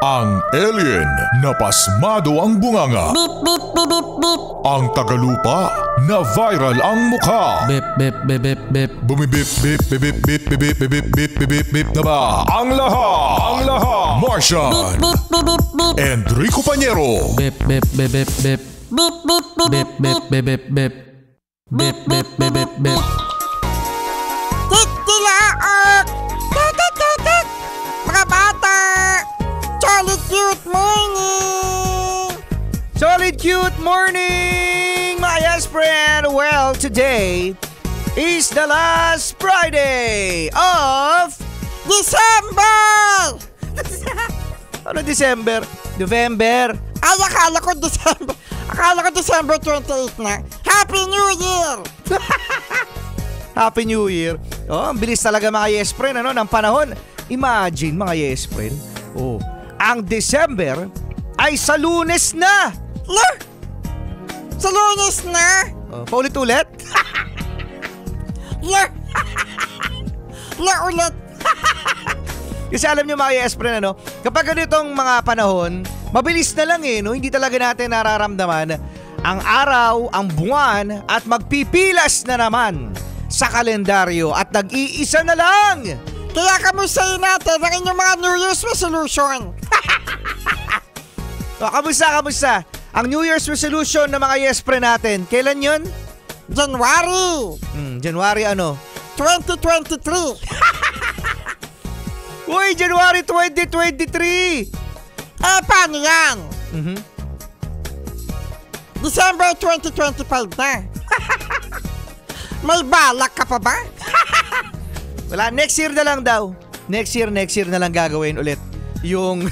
Ang alien na pasmado ang bunganga. Beep, beep, beep, beep, beep. Ang tagalupa na viral ang mukha. Bip, bip, bip, bip, bip. Bumibip, bip, bip, bip, bip, bip, bip, bip, bip, bip, bip na ba? Ang lahat, Martian, Beep, beep, beep, beep. Enrico Pañero, Bip, bip, bip, bip, bip. Beep, beep, beep, Bip, beep, bip, bip, bip, bip. Bip, bip, bip, bip, bip. Titilaok! Tatak! Mga bata! Solid cute morning! Solid cute morning, my yes friend. Well, today is the last Friday of December! ano December? November. Ay, akala ko December. Akala ko December 28 na. Happy New Year! Happy New Year. Oh, ang bilis talaga mga yes friend ng panahon. Imagine mga yes friend. Oh, ang December ay sa Lunes na. La! Sa Lunes na? Oh, paulit-ulit. La! La ulit. Kasi alam nyo mga yes friend, kapag ganitong mga panahon, mabilis na lang no? Hindi talaga natin nararamdaman ang araw, ang buwan at magpipilas na naman sa kalendaryo at nag-iisa na lang. Kaya kamustahin natin ang inyong mga New Year's resolution. O, kamusta? Ang New Year's resolution ng mga yes friend natin, kailan yun? January January 2023. Uy, January 2023! Paano yan? December 2025 na. May balak ka pa ba? Wala, next year na lang daw. Next year na lang gagawin ulit yung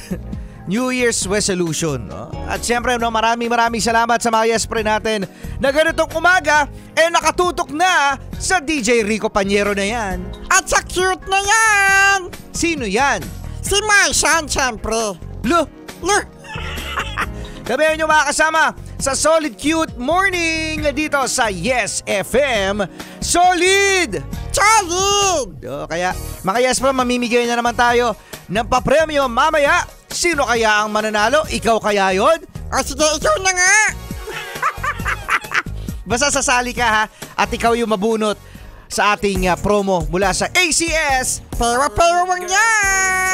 New Year's resolution. At syempre, maraming salamat sa mga yes friend natin na ganitong umaga, nakatutok na sa DJ Rico Pañero na yan. At sa cute na yan! Sino yan? Si Martian, syempre. Lo! Look! Gabi nyo mga kasama sa Solid Cute Morning dito sa Yes FM. Solid! Kaya mga yes friend, mamimigay na naman tayo ng papremyo mamaya. Sino kaya ang mananalo? Ikaw kaya yon? O sige, ikaw na nga! Basta sasali ka ha, at ikaw yung mabunot sa ating promo mula sa ACS. Pero wag yan!